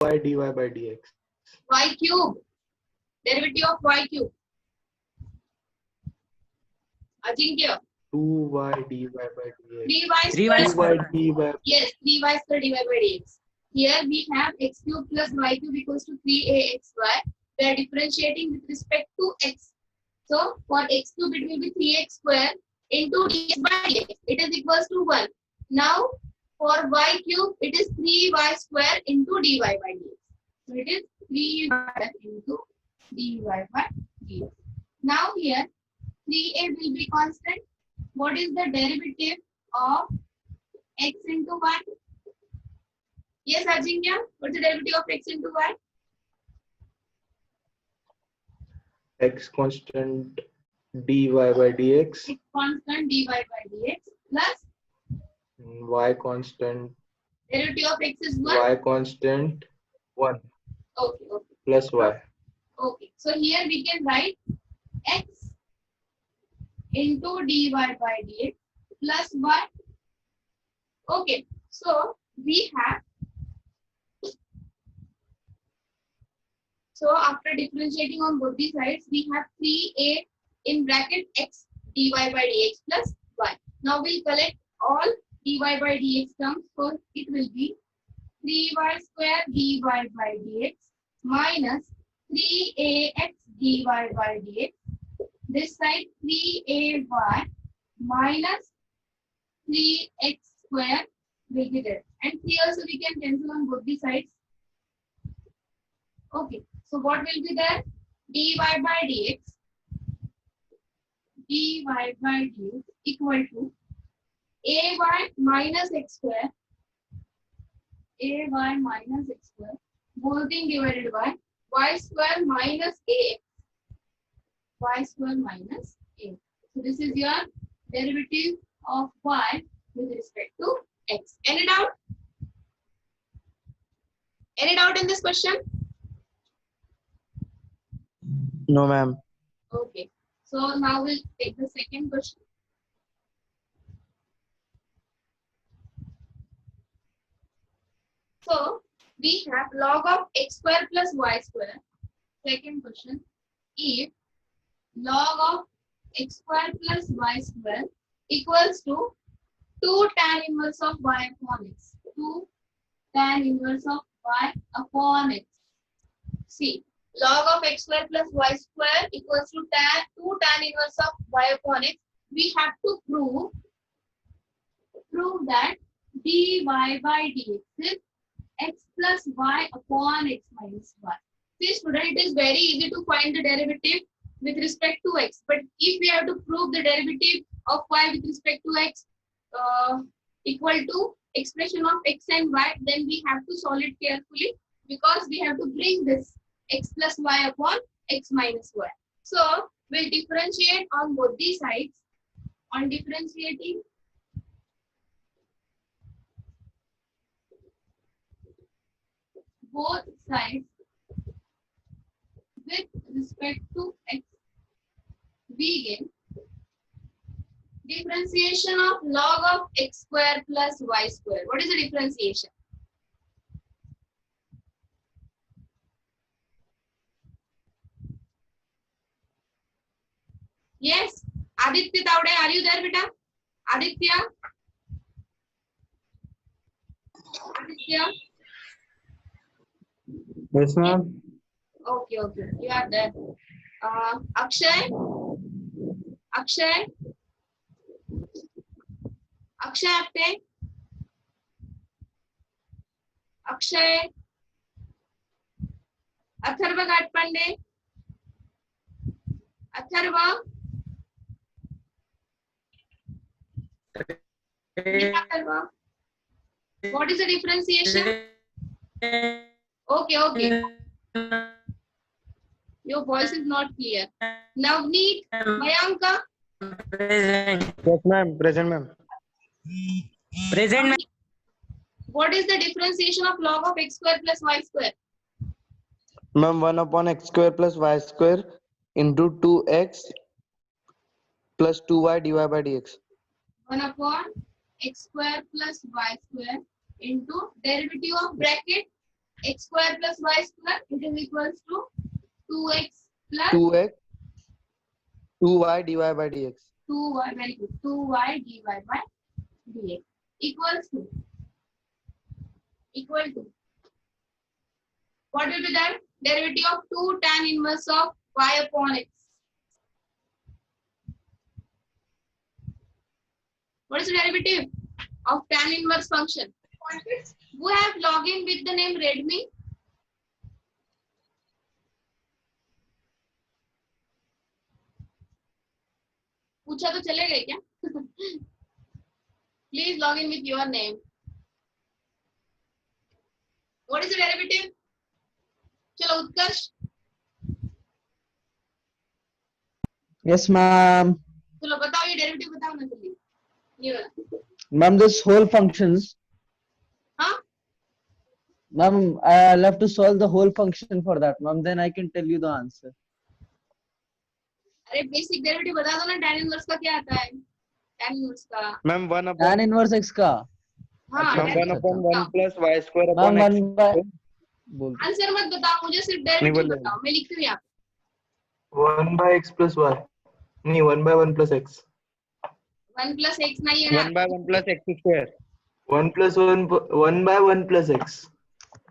y dy by dx. Y cube. Derivative of y cube. Ajinkya. 2y dy by dx. 3y 3y square. 2y dy by Yes, 3y square dy by dx. Here we have x cube plus y cube equals to 3axy. We are differentiating with respect to x. So for x cube it will be 3x square into dx by dx. It is equals to 1. Now for y cube it is 3y square into dy by dx. So it is 3y into dy by dx. Now here 3a will be constant. What is the derivative of x into y? Yes, Ajinkya, what's the derivative of x into y? x constant dy by dx. X constant dy by dx plus Y constant derivative of x is 1. y constant 1 Okay, okay, plus y. okay. So here we can write x into dy by dx plus y. Okay, so we have, so after differentiating on both the sides, we have 3a in bracket x dy by dx plus y. Now we'll collect all dy by dx terms. So it will be 3y square dy by dx minus 3ax dy by dx. This side 3ay minus 3x square will be there. And 3 also we can cancel on both the sides. Okay, so what will be there? Dy by dx equal to ay minus x square, whole thing divided by y square minus ax, y square minus a. So this is your derivative of y with respect to x. Any doubt? Any doubt in this question? No, ma'am. Okay. So now we'll take the second question. So we have log of x square plus y square. Second question. If log of x square plus y square equals to 2 tan inverse of y upon x. 2 tan inverse of y upon x. See, log of x square plus y square equals to 2 tan inverse of y upon x. We have to prove that dy by dx is x plus y upon x minus y. See student, it is very easy to find the derivative with respect to x. But if we have to prove the derivative of y with respect to x equal to expression of x and y, then we have to solve it carefully because we have to bring this x plus y upon x minus y. So we'll differentiate on both these sides. On differentiating, both sides with respect to x, we get differentiation of log of x square plus y square. What is the differentiation? Yes, Aditya Taude, are you there, beta? Aditya? Aditya? Yes, ma'am. Okay, okay, you are there. Akshay? Akshay? Akshay Apte? Akshay? Atharva Gatpande? Atharva? Atharva? What is the differentiation? Okay, okay. Your voice is not clear. Navneet, Mayanka, Present. Yes, ma'am. Present, ma'am. Present, ma'am. what is the differentiation of log of x square plus y square? Ma'am, 1 upon x square plus y square into 2x plus 2y dy by dx. 1 upon x square plus y square into derivative of bracket x square plus y square, it is equals to 2x plus 2x 2y dy by dx. 2y, very good, 2y dy by dx equal to what will be that? Derivative of 2 tan inverse of y upon x. What is the derivative of tan inverse function? Who have login with the name Redmi? पूछा तो चले गए क्या? Please log in with your name. What is the derivative? चलो उत्कर्ष. Yes, ma'am. चलो बताओ ये derivative बताओ ना जल्दी. ये वाला. Ma'am, this whole functions. हाँ? Ma'am, I'll have to solve the whole function for that, ma'am. Then I can tell you the answer. अरे बेसिक डेरिवेटिव बता दो ना tan इनवर्स का क्या आता है? tan इनवर्स का. Ma'am, 1 upon tan inverse x का. हाँ. Ma'am, tan 1 upon inverse 1 का. plus y square upon x. 1 by. Answer मत बताओ मुझे सिर्फ डेरिवेटिव बताओ. मैं लिखती हूँ यहाँ. 1 by x plus y. नहीं 1 by 1 plus x. 1 plus x नहीं है ना. 1 by 1 plus x square. 1 plus 1 by 1 plus x.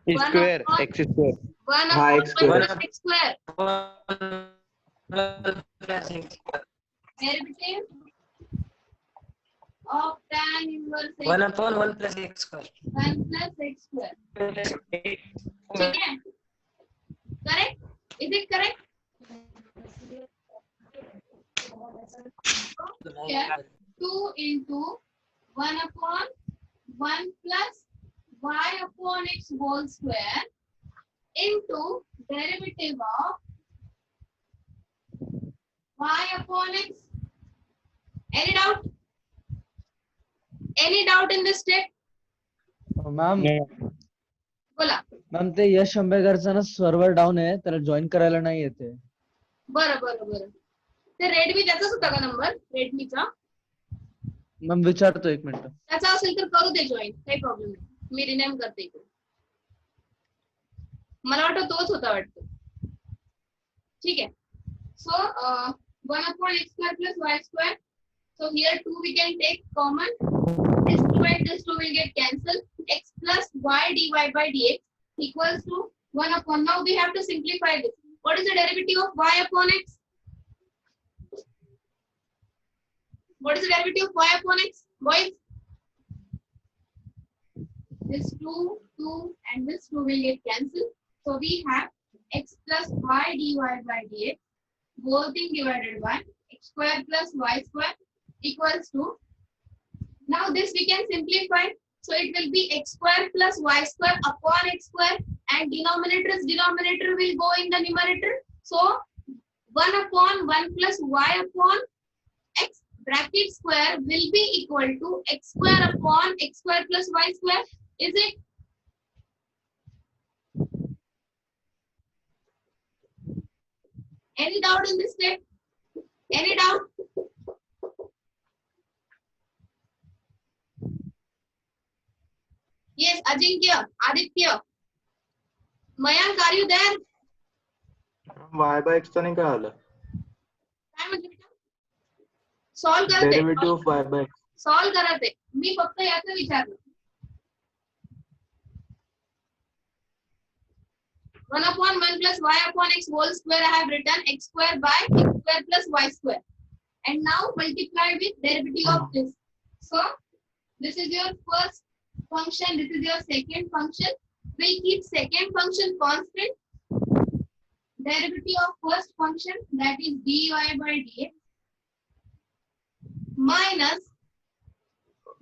Square x square. 1 हाँ, upon x 1 square. plus x square. Derivative of tan inverse x. 1 upon 1 plus x square. 1 plus x square. ठीक है? Correct? Is it correct? Here, 2 into 1 upon 1 plus y upon x whole square into derivative of y upon x. Any doubt? Any doubt in this step? Ma'am बोला. Ma'am ते यश आंबेकरचा ना server down आहे, त्याला join करायला नाही येते. बरं बरं बरं. ते रेडमी त्याचाच होता का नंबर? रेडमीचा मॅम विचारतो 1 मिनिट. त्याचा असेल तर करू दे जॉईन, काही प्रॉब्लेम नाही. मी रिनेम करते इकडे. मला वाटतं तोच होता वाटतं. ठीक आहे. सो 1 upon x square plus y square. So here 2 we can take common. This 2 and this 2 will get cancelled. X plus y dy by dx equals to 1 upon. Now we have to simplify this. What is the derivative of y upon x? What is the derivative of y upon x? Boys? This 2, 2 and this 2 will get cancelled. So we have x plus y dy by dx whole thing divided by x square plus y square equals to. Now this we can simplify. So it will be x square plus y square upon x square and denominator will go in the numerator. So 1 upon 1 plus y upon x bracket square will be equal to x square upon x square plus y square. Is it? Any doubt in this step? Any doubt? Yes, Ajinkya, Aditya, Mayank, are you there? y by x चा नाही काय आलं. काय म्हटलं बेटा? Solve करते. Derivative of y by x. Solve करते. मी फक्त याचं विचारलं. 1 upon 1 plus y upon x whole square I have written x square by x square plus y square. And now multiply with derivative of this. So this is your first function, this is your second function. We'll keep second function constant. Derivative of first function, that is dy by dx, minus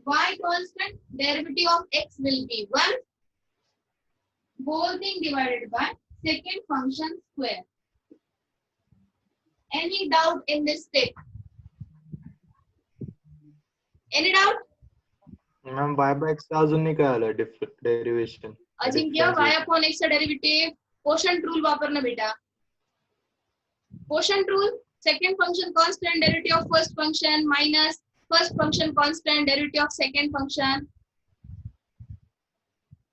y constant, derivative of x will be 1, whole thing divided by second function square. Any doubt in this step? Any doubt? Ma'am y by x चा अजून नाही काय आलं derivation. Ajinkya, y upon x चा derivative quotient rule वापरणं बेटा. Quotient rule, second function constant, derivative of first function minus first function constant, derivative of second function.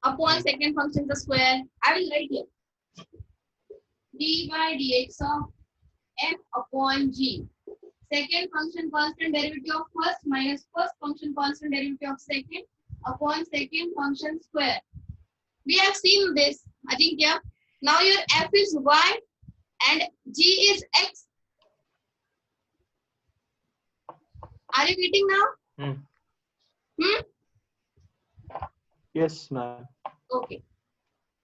upon second function the square. I will write here d by dx of f upon g. Second function constant derivative of first minus first function constant derivative of second upon second function square. We have seen this, Ajinkya. Now your f is y and g is x. Are you getting now? Yes, ma'am. Okay.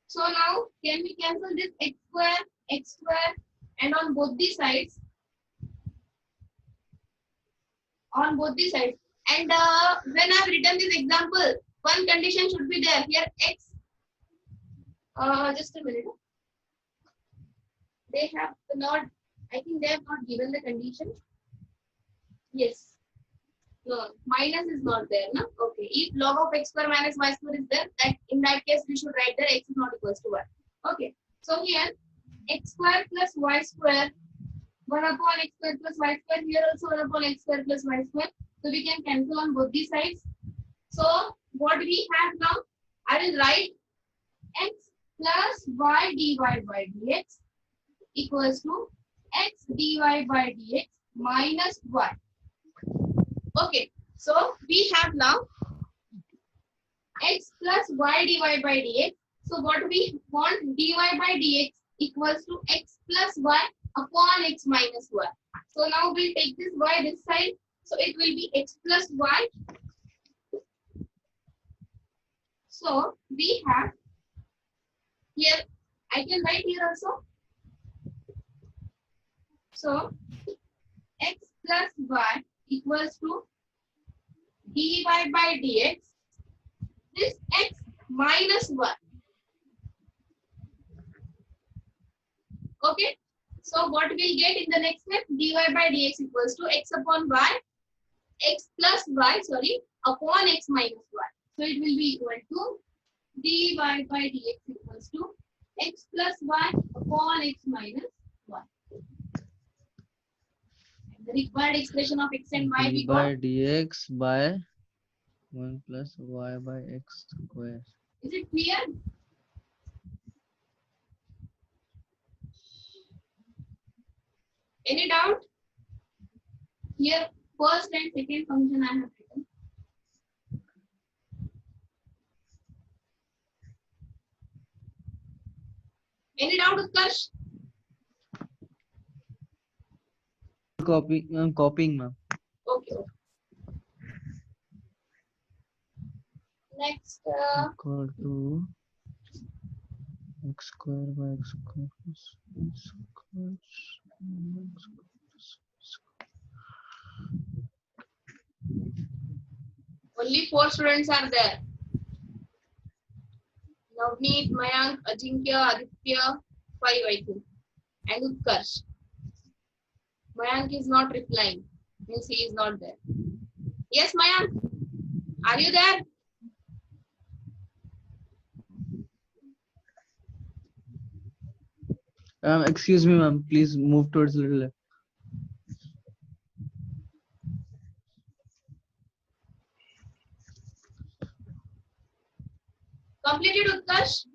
So now can we cancel this x square, and on both the sides? On both the sides. And when I've written this example, one condition should be there. Here x. Just a minute. They have not. I think they have not given the condition. Yes. No, minus is not there, no? Okay. If log of x square minus y square is there, that in that case we should write that x is not equals to 1. Okay. So here x square plus y square, 1 upon x square plus y square. Here also 1 upon x square plus y square. So we can cancel on both the sides. So what we have now, I will write x plus y dy by dx equals to x dy by dx minus y. Okay, so we have now x plus y dy by dx. So what we want, dy by dx equals to x plus y upon x minus y. So now we'll take this y this side. So it will be x plus y. So we have here, I can write here also. So x plus y equals to dy by dx, this x minus 1. Okay, so what we'll get in the next step, dy by dx equals to x upon y, x plus y, sorry, upon x minus y. So it will be equal to dy by dx equals to x plus y upon x minus y. The required expression of x and y d we by got. dx by 1 plus y by x square. Is it clear? Any doubt? Here, first and second function I have written. Any doubt, Utkarsh? Copying, ma'am. Okay. Next, Equal to x square by x square plus y square. only 4 students are there. Navneet, Mayank, Ajinkya, Aditya, 5 I think, and Utkarsh. Mayank is not replying, means he is not there. Yes, Mayank, are you there? Excuse me, ma'am. Please move towards a little left. Completed, Utkarsh?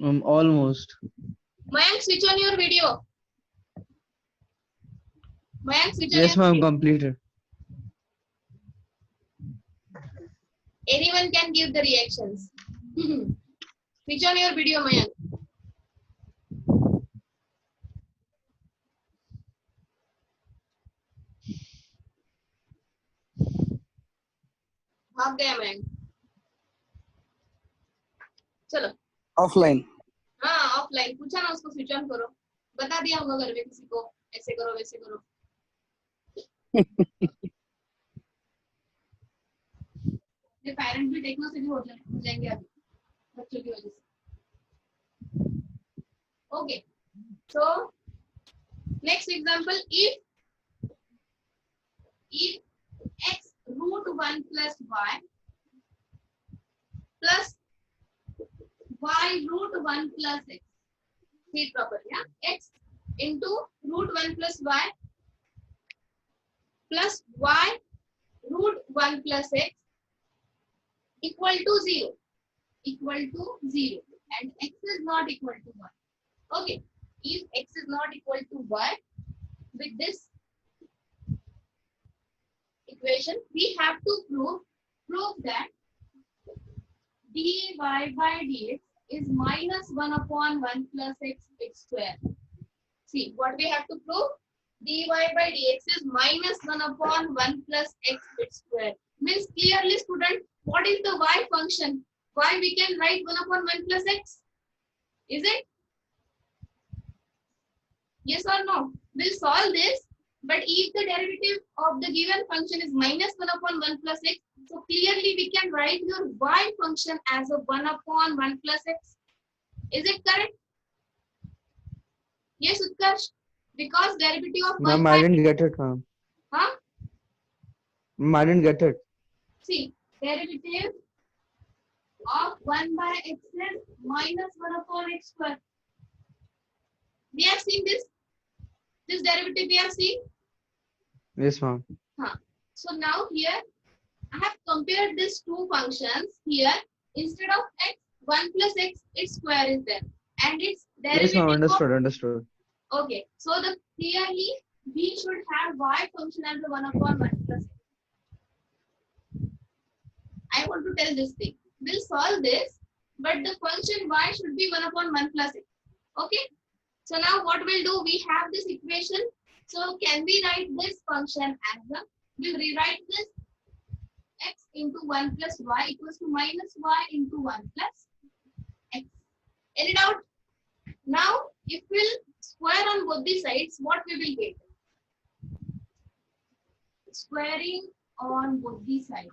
Almost. Mayank, switch on your video. Mayank, switch on Yes, your ma'am. video. Completed. Anyone can give the reactions. Switch on your video, Mayank. भाग गया मयंक. चलो offline. हाँ offline पूछा ना उसको switch on करो. बता दिया होगा घर में किसी को ऐसे करो वैसे करो. ये पेरेंट भी टेक्नो से भी हो जाएंगे अभी बच्चों की वजह से. Okay so next example if x root 1 plus y plus y root 1 plus x. See it properly, yeah? X into root 1 plus y plus y root 1 plus x equal to 0. Equal to 0. And x is not equal to 1. Okay. If x is not equal to 1, with this equation, we have to prove that dy by dx is minus 1 upon 1 plus x square. See, what we have to prove? Dy by dx is minus 1 upon 1 plus x square. Means clearly, student, what is the y function? Why we can write 1 upon 1 plus x? Is it? Yes or no? We'll solve this. But if the derivative of the given function is minus 1 upon 1 plus x, so clearly we can write your y function as a 1 upon 1 plus x. Is it correct? Yes, Utkarsh. Because derivative of 1 Ma'am, I didn't get it, ma'am. Huh? I didn't get it. See, derivative of 1 by x is minus 1 upon x square. We have seen this. This derivative we have seen. Yes, ma'am. So now here I have compared these two functions. Here instead of x, 1 plus x, its square is there, and its Yes, ma'am. derivative Understood. of, okay. So the clearly we should have y function as a 1 upon 1 plus x. I want to tell this thing. We'll solve this, but the function y should be 1 upon 1 plus x. Okay. So now what we'll do? We have this equation. So can we write this function as a? We'll rewrite this x into 1 plus y equals to minus y into 1 plus x. Any doubt? Now, if we'll square on both the sides, what we will get? Squaring on both the sides.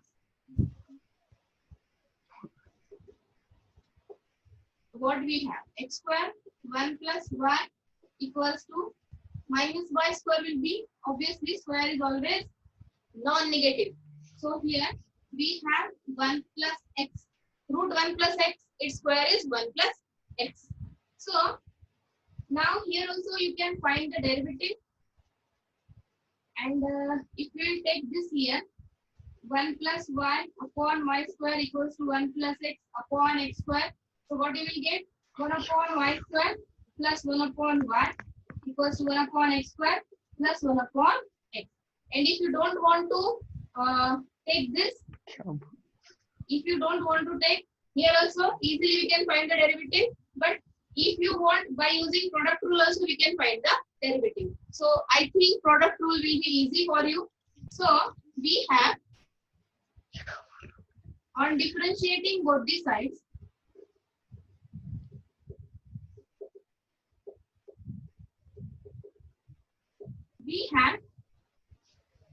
What we have? X square 1 plus y equals to minus y square will be, obviously square is always non-negative. So here we have 1 plus x. Root 1 plus x, its square is 1 plus x. So now here also you can find the derivative. And if we will take this here, 1 plus y upon y square equals to 1 plus x upon x square. So what you will get? 1 upon y square plus 1 upon y equals to 1 upon x square plus 1 upon x. And if you don't want to take this, if you don't want to take here also, easily we can find the derivative. But if you want, by using product rule also we can find the derivative. So I think product rule will be easy for you. So we have, on differentiating both the sides, we have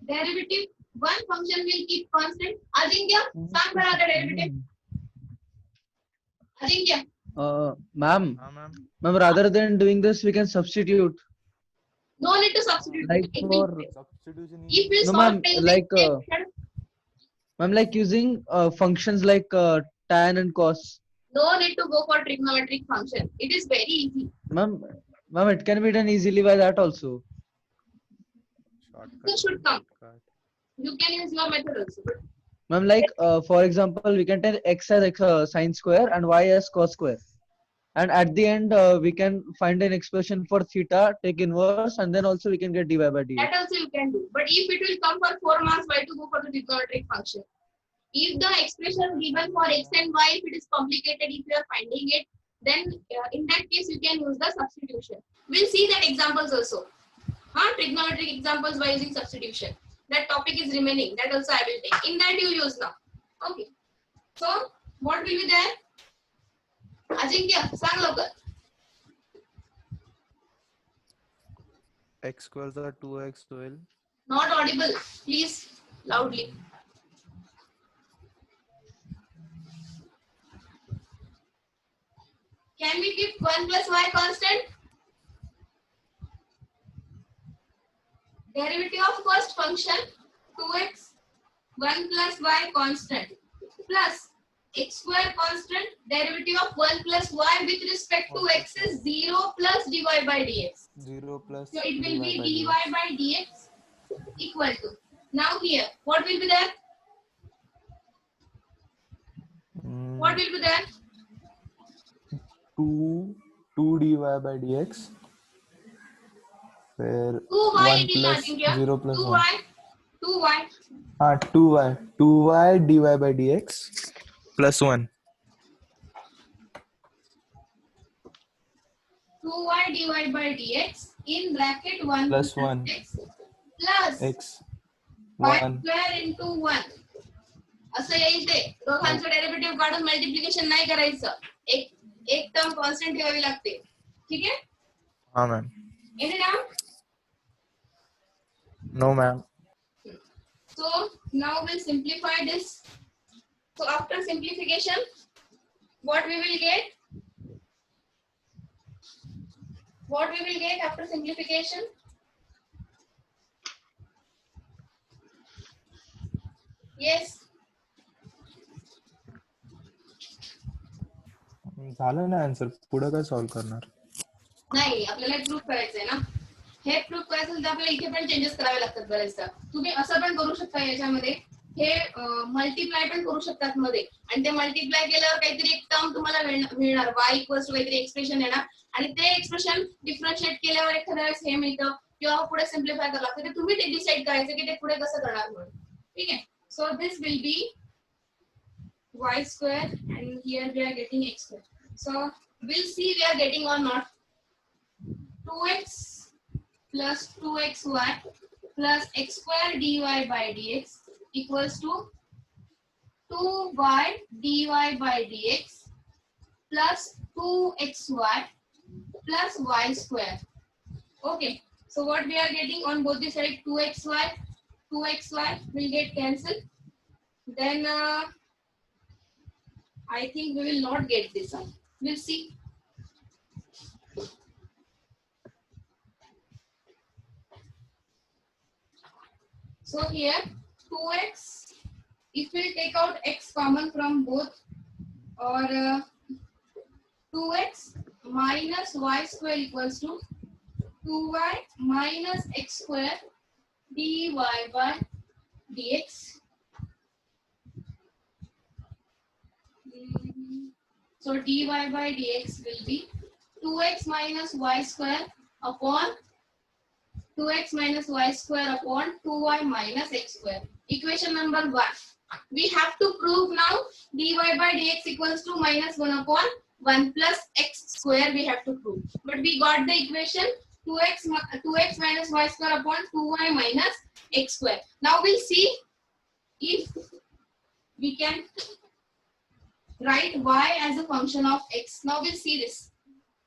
derivative. One function will keep constant. Ajinkya, sang bana the derivative. Ajinkya. Ma'am, हाँ ma'am ma'am, rather than doing this, we can substitute. No need to substitute. Like It will- for, substitution if we no, solve ma'am, by using like, method, ma'am, like using functions like tan and cos. no need to go for trigonometric function. It is very easy. Ma'am, it can be done easily by that also. This should come. You can use your method also. But Ma'am, like for example, we can take x as sine square and y as cos square. And at the end, we can find an expression for theta, take inverse, and then also we can get dy by dx. that also you can do. But if it will come for 4 marks, why to go for the trigonometric function? If the expression given for x and y, if it is complicated, if you are finding it, then in that case you can use the substitution. We'll see that examples also. Trigonometric examples by using substitution. That topic is remaining. That also I will take. In that you use now. Okay. So what will be there? Ajinkya, sang lokal. x squares are 2x 12 Not audible. Please loudly. Can we keep 1 plus y constant? Derivative of first function 2x 1 plus y constant plus x square constant, derivative of 1 plus y with respect to x is 0 plus dy by dx. 0 plus So it will be dy by dx equal to. Now here, what will be there? What will be there? 2 dy by dx. फिर 2y 1 it is plus nothing here. 0 plus 1. 2y. 2y. हाँ 2y dy by dx plus 1 2y divided by dx in bracket 1 plus 1 x plus x y 1 square into 1 असं येईल ते दोघांचं derivative काढून multiplication नाही करायचं एक एक टर्म कॉन्स्टंट ठेवावी लागते ठीक आहे हाँ ma'am any doubt no ma'am so now we'll simplify this so after simplification what we will get after simplification yes झालं ना आन्सर पुढे काय सॉल्व करणार नाही आपल्याला प्रूफ करायचंय ना हे प्रूफ करायचं असेल तर आपल्याला इथे पण चेंजेस करावे लागतात बरेचदा तुम्ही असं पण करू शकता याच्यामध्ये हे मल्टिप्लाय पण करू शकतात मध्ये आणि ते मल्टिप्लाय केल्यावर काहीतरी एक टर्म तुम्हाला मिळणार y इक्वल्स टू काहीतरी एक्सप्रेशन येणार आणि ते एक्सप्रेशन डिफरन्शिएट केल्यावर एखाद्या वेळेस हे मिळतं किंवा पुढे सिम्प्लिफाय करावं लागतं ते तुम्ही ते डिसाइड करायचं की ते पुढे कसं करणार म्हणून ठीक आहे so this will be y square and here we are getting x square. So we'll see we are getting or not. 2x plus 2xy plus x square dy by dx equals to 2y dy by dx plus 2xy plus y square. Okay. So what we are getting on both the side 2xy will get cancelled. Then I think we will not get this one. We'll see. So here 2x, if we take out x common from both or 2x minus y square equals to 2y minus x square dy by dx. So dy by dx will be 2x minus y square upon 2x minus y square upon 2y minus x square. Equation number 1. We have to prove now dy by dx equals to minus 1 upon 1 plus x square we have to prove. But we got the equation 2x minus y square upon 2y minus x square. Now we'll see if we can write y as a function of x. Now we'll see this.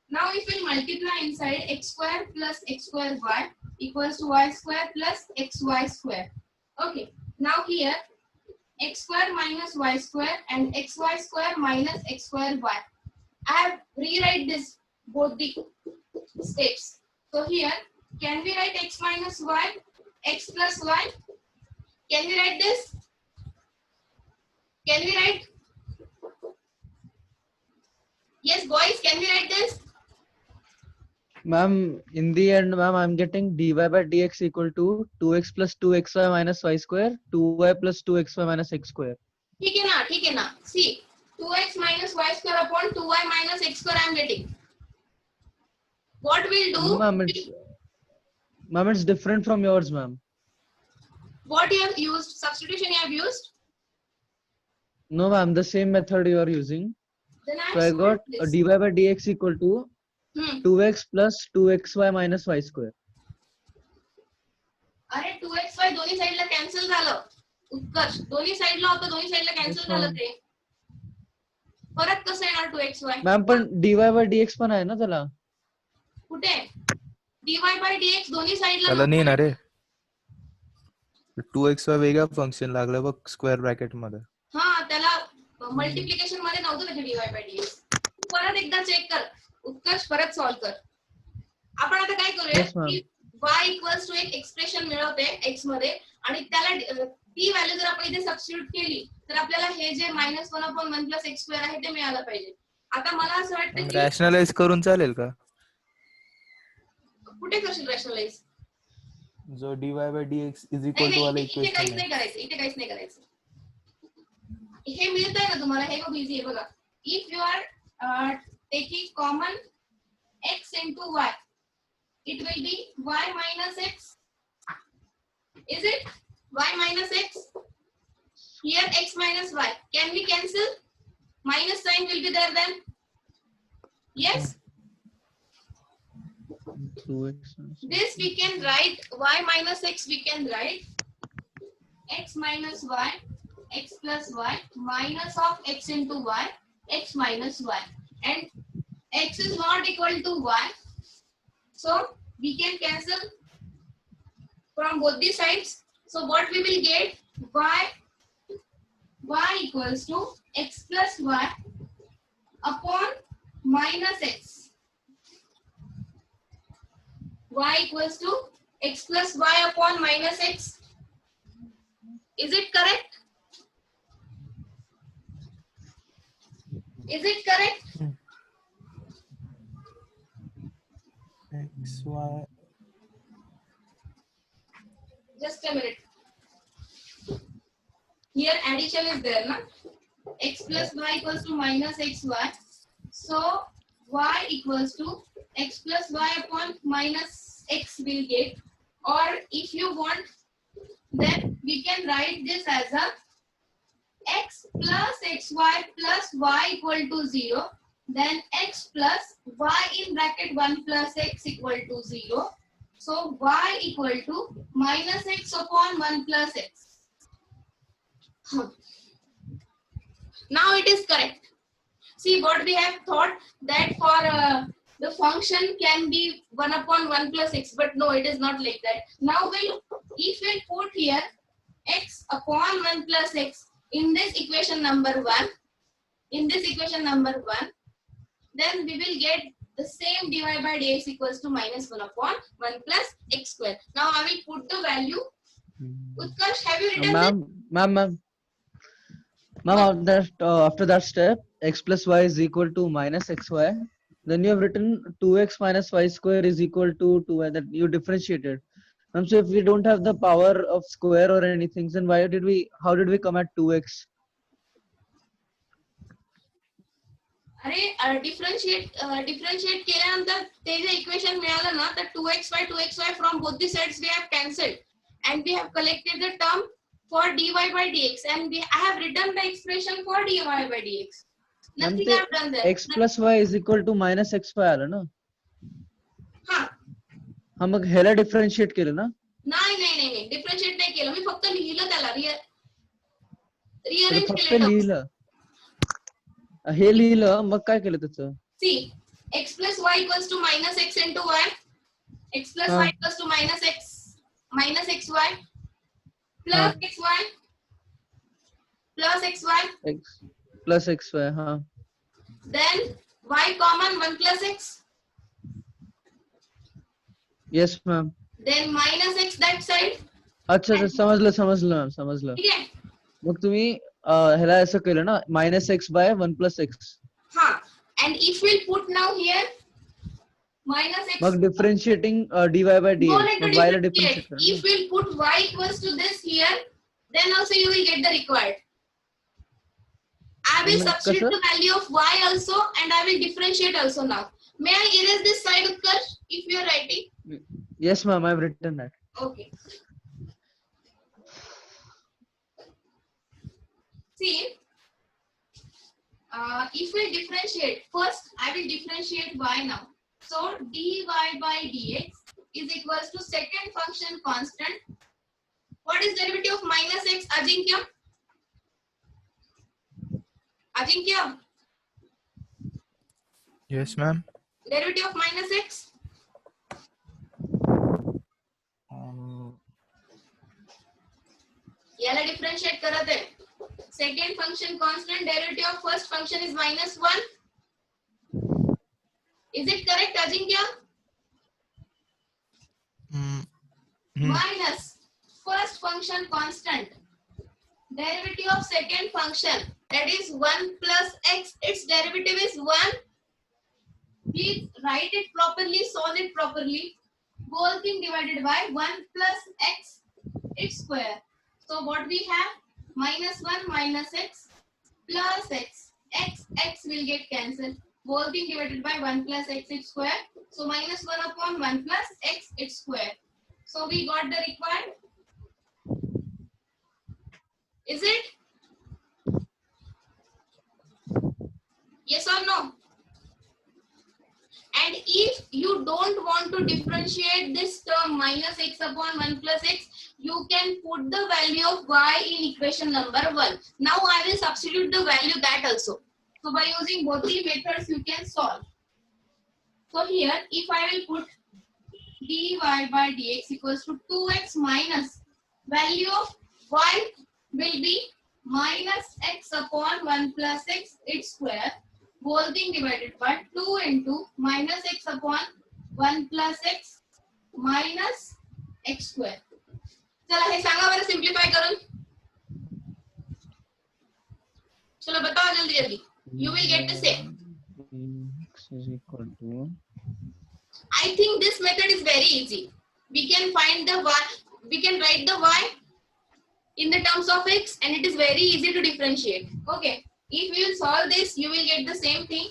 Now if we multiply inside x square plus x square y equals to y square plus xy square. Okay. Now here x square minus y square and xy square minus x square y. I have rewrite this both the steps. So here can we write x minus y, x plus y? Can we write this? Can we write? Yes, boys, can we write this? Ma'am, in the end, ma'am, I'm getting dy by dx equal to 2x plus 2xy minus y square, 2y plus 2xy minus x square. ठीक है ना. See, 2x minus y square upon 2y minus x square I am getting. What we'll do? Ma'am, it's different from yours, ma'am. What you have used? Substitution you have used? No, ma'am, the same method you are using. Then So I got a dy by dx equal to 2x plus 2xy minus y square. अरे 2xy दोन्ही साइडला cancel झालं उत्कर्ष दोन्ही साइडला होतं दोन्ही साइडला cancel झालं ते परत कसं येणार 2xy मॅम पण dy by dx पण आहे ना त्याला कुठे dy by dx दोन्ही साइडला त्याला नाही ना रे 2x वेगळा फंक्शन लागलं बघ स्क्वेअर ब्रॅकेट मध्ये हा त्याला मल्टिप्लिकेशन मध्ये नव्हतं त्याचे dy by dx परत एकदा चेक कर उत्कर्ष परत सॉल्व कर आपण आता काय करूया y इक्वल्स टू एक एक्सप्रेशन मिळवते x मध्ये आणि त्याला ती व्हॅल्यू जर आपण इथे सबस्टिट्यूट केली तर आपल्याला हे जे -1/1 + x स्क्वेअर आहे ते मिळालं पाहिजे आता मला असं वाटतं की रॅशनलाइज करून चालेल का कुठे करशील रॅशनलाइज जो dy by dx is equal to वाला इथे इक्वेशन काहीच आहे नाही करायचं इथे काहीच नाही करायचं हे मिळतंय ना तुम्हाला, हे खूप इझी आहे बघा. If you are taking common x into y, it will be y minus x. Is it y minus x? Here x minus y. Can we cancel? Minus sign will be there then. Yes. 2x. This we can write y minus x. We can write x minus y, x plus y minus of x into y, x minus y, and x is not equal to y, so we can cancel from both the sides. So what we will get, y equals to x plus y upon minus x. Y equals to x plus y upon minus x. Is it correct? Is it correct? X, Y. Just a minute. Here addition is there, na? X plus y equals to minus xy. So y equals to x plus y upon minus x will get. Or if you want, then we can write this as a x plus xy plus y equal to 0. Then x plus y in bracket 1 plus x equal to 0. So y equal to minus x upon 1 plus x. Now it is correct. See what we have thought, that for the function can be 1 upon 1 plus x, but no, it is not like that. Now if we put here x upon 1 plus x in this equation number 1, then we will get the same dy by dx equals to minus 1 upon 1 plus x square. Now I will put the value. Utkarsh, have you written this? Ma'am, after that step, x plus y is equal to minus xy. Then you have written 2x minus y square is equal to 2y, that you differentiated. So if we don't have the power of square or anything, then how did we come at 2x? अरे differentiate केल्यानंतर ते जे equation मिळालं ना, तर 2xy from both the sides we have cancelled and we have collected the term for dy by dx, and I have written the expression for dy by dx. Nothing I have done there. x plus y is equal to minus xy आलं ना. हा मग ह्याला differentiate केलं ना. नाही differentiate नाही केलं मी, फक्त लिहिलं त्याला, रिअरेंज फक्त केलं. लिहिलं, हे लिहिलं, मग काय केलं त्याचं. See, x plus y equals to minus x into y, x plus y equals to minus xy plus xy plus xy x plus xy. then y common 1 plus x, yes ma'am. then minus x that side. अच्छा समजलं. ठीक आहे. मग तुम्ही ह्याला असं केलं ना, minus x by 1 plus x. And if we'll put now here minus x, mug differentiating dy by dx. no need to mug y La differentiate. differentiate If we'll put y equals to this here, then also you will get the required. I will substitute the value of y also and I will differentiate also now. May I erase this side, Utkarsh, if you are writing? Yes ma'am, I've written that. Okay. See, if we differentiate, first I will differentiate y now. So dy by dx is equals to second function constant. What is derivative of minus x, Ajinkya? Yes, ma'am. Derivative of minus x? याला differentiate करत आहे. Second function constant, derivative of first function is minus 1. Is it correct, Ajinkya? Minus first function constant, derivative of second function, that is 1 plus x, its derivative is 1. Please write it properly, solve it properly. Whole thing divided by 1 plus x, its square. So what we have? Minus 1 minus x plus x will get cancelled. Whole thing divided by 1 plus x its square. So minus 1 upon 1 plus x its square. So we got the required. Is it? Yes or no? And if you don't want to differentiate this term minus x upon 1 plus x, you can put the value of y in equation number 1. Now I will substitute the value that also. So by using both the methods you can solve. So here if I will put dy by dx equals to 2x minus value of y will be minus x upon 1 plus x its square whole thing divided by 2 into minus x upon 1 plus x minus x square. चला हे सांगा बरं सिंप्लिफाय करून. चलो बताओ जल्दी जल्दी. You will get the same. X is equal to. I think this method is very easy. We can find the y. We can write the y in the terms of x, and it is very easy to differentiate. Okay. If you solve this, you will get the same thing.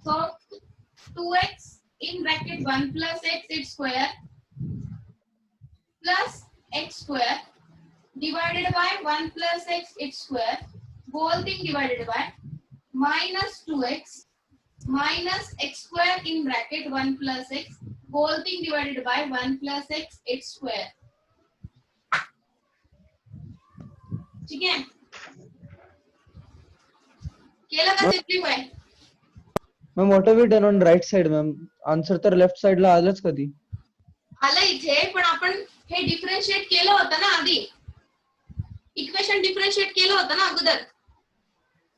So 2x in bracket 1 plus x its square plus x square divided by 1 plus x its square whole thing divided by minus 2x minus x square in bracket 1 plus x whole thing divided by 1 plus x its square. ठीक है? केला का simplify? Ma'am, what have we done on right side, ma'am? Answer तर left side ला आलंच कधी. आलं इथे पण आपण हे डिफरन्शिएट केलं होतं ना आधी. इक्वेशन डिफरन्शिएट केलं होतं ना अगोदर.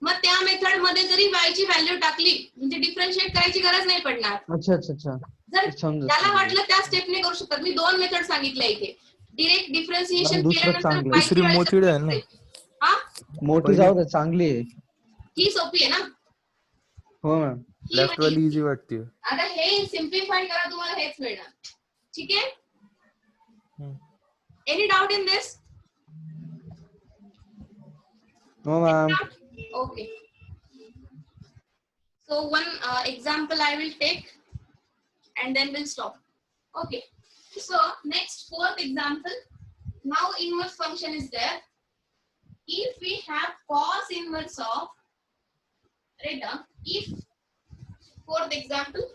मग त्या मेथड मध्ये जरी y ची व्हॅल्यू टाकली म्हणजे डिफरन्शिएट करायची गरज नाही पडणार. अच्छा. जर समजलं. त्याला वाटलं त्या स्टेपने करू शकतात. मी दोन मेथड सांगितल्या इथे. डायरेक्ट डिफरन्शिएशन दुसरं केल्यानंतर चांगलं. y ची दुसरी व्हॅल्यू मोठी आहे ना. हा मोठी जाऊ दे, चांगली आहे. ही सोपी आहे ना. हो मॅम. ही लेफ्ट वाली इजी वाटते. आता हे सिम्प्लिफाय करा तुम्हाला हेच मिळणार. ठीक आहे? Any doubt in this? No ma'am. Okay. So one example I will take and then we'll stop. Okay. So next fourth example. Now inverse function is there. If we have cos inverse of, write down, if fourth example,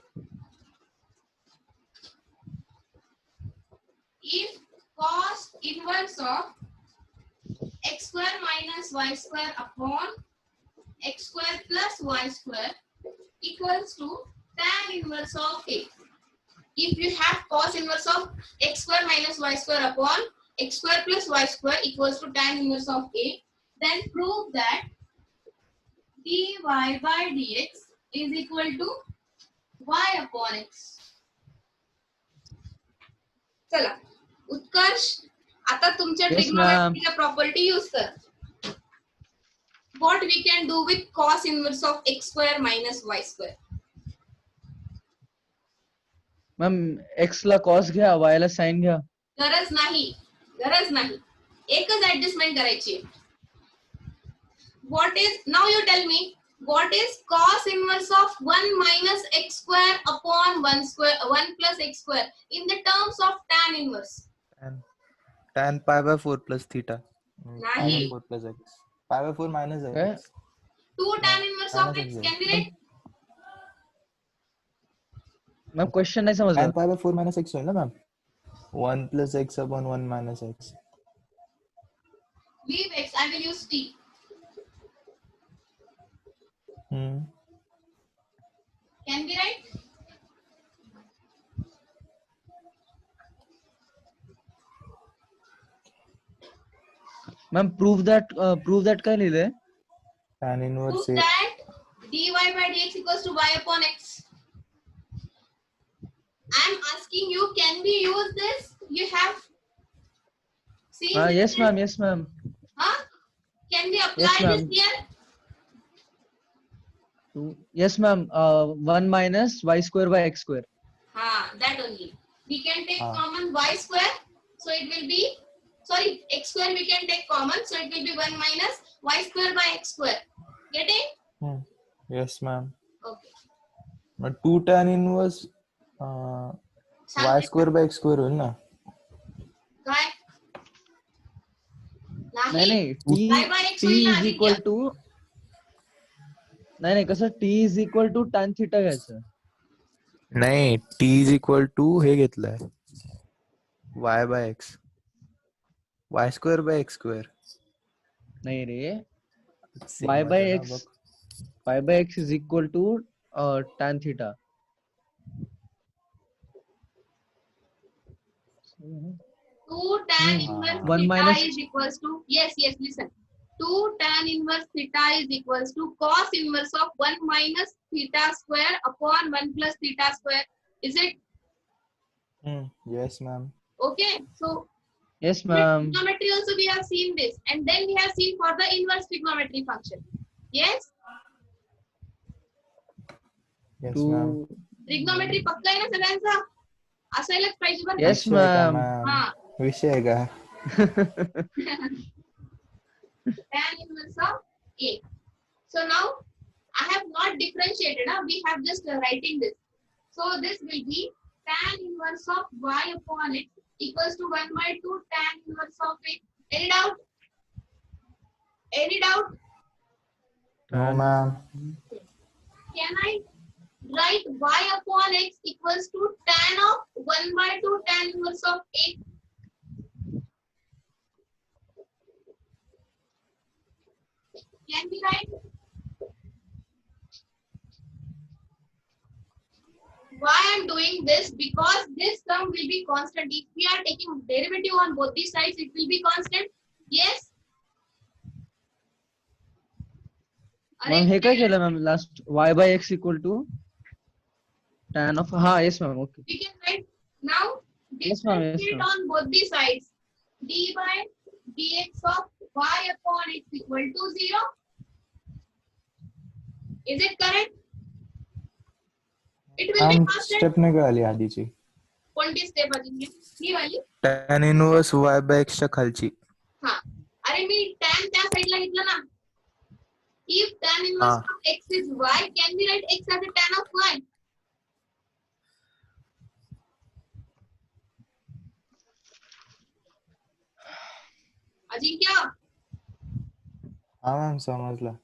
if cos inverse of x square minus y square upon x square plus y square equals to tan inverse of a. If you have cos inverse of x square minus y square upon x square plus y square equals to tan inverse of a, then prove that dy by dx is equal to y upon x. चला उत्कर्ष आता तुमच्या ट्रिग्नोमेट्रीच्या property use कर. What we can do with cos inverse of x square minus y square? Ma'am x La cos घ्या, y ला sin घ्या. गरज नाही. एकच adjustment करायची. What is, now you tell me, what is cos inverse of 1 minus x square upon 1 plus x square in the terms of tan inverse? Tan pi by 4 plus theta. Nahi. 4 plus x. Pi by 4 minus x. Okay. 2 tan inverse of x can be written. Ma'am question नाही Tan समजलं. pi by 4 minus x होईल ना ma'am. 1 plus x upon 1 minus x. Leave x, I will use t. Can be right? Ma'am prove that काय लिहिलंय? Tan inverse Prove that dy by dx equals to y upon x. I am asking you, can we use this? You have seen Yes this? ma'am. Huh? Can we apply Yes, ma'am. this here? Yes ma'am. 1 minus y square by x square. That only. We can take Ah. common y square, so it will be, sorry, x square we can take common, so it will be 1 minus y square by x square. Getting? Yes, ma'am. Okay. But 2 tan inverse y square by x square होईल ना? काय? नाही नाही. नाही y by x t होईल ना is equal Aditya. To नाही नाही कसं t is equal to tan theta घ्यायचं. नाही, t is equal to हे घेतलंय y by x. y square by x square. नाही रे Same y च by आहे ना x बघ. is equal to tan theta. 2 tan inverse 1 theta minus is equals to, yes, listen. 2 tan inverse theta is equals to cos inverse of 1 minus theta square upon 1 plus theta square. Is it? Yes, ma'am. Okay. So yes with ma'am. trigonometry also we have seen this, and then we have seen for the inverse trigonometry function. Yes. Yes, Two ma'am. Trigonometry पक्का आहे ना सगळ्यांचा? असायलाच पाहिजे बरं का? yes विषय आहे का, ma'am. ma'am? विषय आहे का? Tan inverse of A. So now I have not differentiated. We have just writing this. So this will be tan inverse of y upon x equals to 1 by 2 tan inverse of A. Any doubt? Any doubt? No, ma'am. Can I write y upon x equals to tan of 1 by 2 tan inverse of A? Can we write? Why I'm doing this? Because this term will be constant. If we are taking derivative on both these sides, it will be constant. Yes. Ma'am हे काय केलं ma'am last y by x equal to tan of yes ma'am okay. We can write now. Yes, ma'am, yes, Differentiate ma'am. on both the sides. D by dx of y upon x equal to 0. Is it correct? It will be ma'am constant. Step नाही कळाली आधीची. कोणती step अजून ही वाली? tan inverse y by x च्या खालची. हा. अरे मी tan त्या साइडला घेतलं ना. If tan inverse of x is y, can we write x as a tan of y? Ajinkya. हा मॅम समजलं.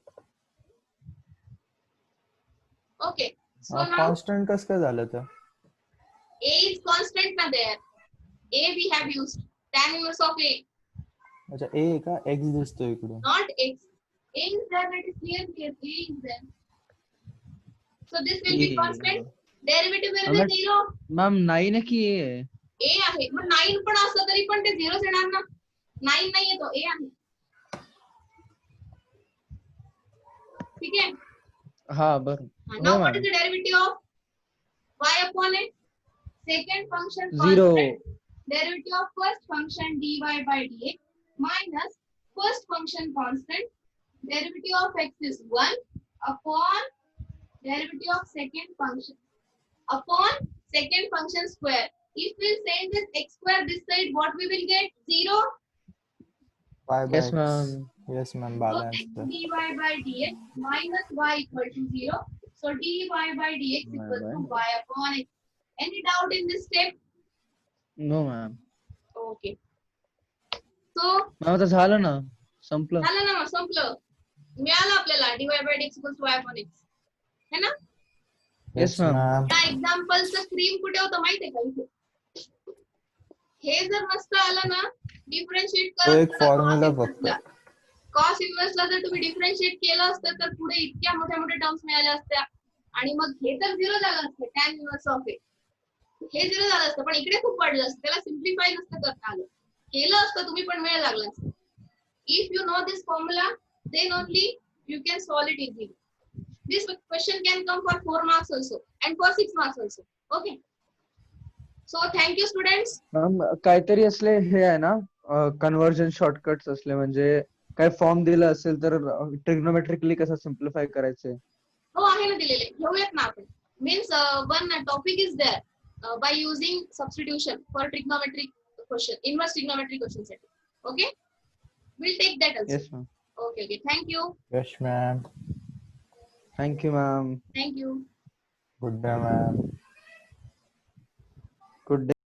Okay. So now कॉन्स्टंट कसं काय झालं तर? A is constant na there. A we have used. Tan inverse of A. अच्छा a आहे का? x दिसतो इकडून. Not x. A is there, that is clear here. A is there. So this will be constant. Derivative will be 0. Ma'am नाही ना की A आहे. A आहे. मग 9 पण असलं तरी पण ते 0 येणार ना. 9 नाही येतो. A आहे. ठीक आहे. हा बरं. Now हो what is ma'am the derivative of y upon x? Second function 0. constant. Derivative of first function dy by dx minus first function constant. Derivative of x is 1 upon derivative of second function upon second function square. If we send this x square this side, what we will get? 0. y by Yes x. ma'am. Yes ma'am, So balance x the. dy by dx minus y equal to 0. So dy by dx Y equals to by- y upon x. Any doubt in this step? No ma'am. Okay. So ma'am आता झालं ना संपलं. झालं ना, मग संपलं. मिळालं आपल्याला dy by dx equals to y upon x. है ना? Yes, ma'am. ma'am. त्या एक्झाम्पलचं क्रीम कुठे होतं माहितीये का इथे? हे जर मस्त आलं ना, डिफरन्शिएट तो एक formula करत कॉस इन्व्हर्सला जर तुम्ही डिफरन्शिएट केलं असतं तर पुढे इतक्या मोठ्या मोठ्या टर्म्स मिळाल्या असत्या आणि मग हे तर 0 झालं असतं tan इन्व्हर्स ऑफ ए. हे 0 झालं असतं पण इकडे खूप पडलं असतं, त्याला सिम्प्लिफाय नसतं करता आलं. केलं असतं तुम्ही पण वेळ लागला असता. If you know this formula, then only you can solve it easily. This question can come for 4 marks also and for 6 marks also. Okay. So thank you students. Ma'am काहीतरी असले हे आहे ना कन्व्हर्जन शॉर्टकट्स असले म्हणजे काय form दिला असेल तर ट्रिग्नोमेट्रिकली कसं सिम्प्लिफाय करायचे. हो आहे ना दिलेले, घेऊयात ना आपण. Means one topic is there by using substitution for trigonometric question, inverse trigonometric questions. Okay, we'll take that also. Yes ma'am. Okay, thank you. Yes ma'am. Thank you, ma'am. Thank you. Good day, ma'am.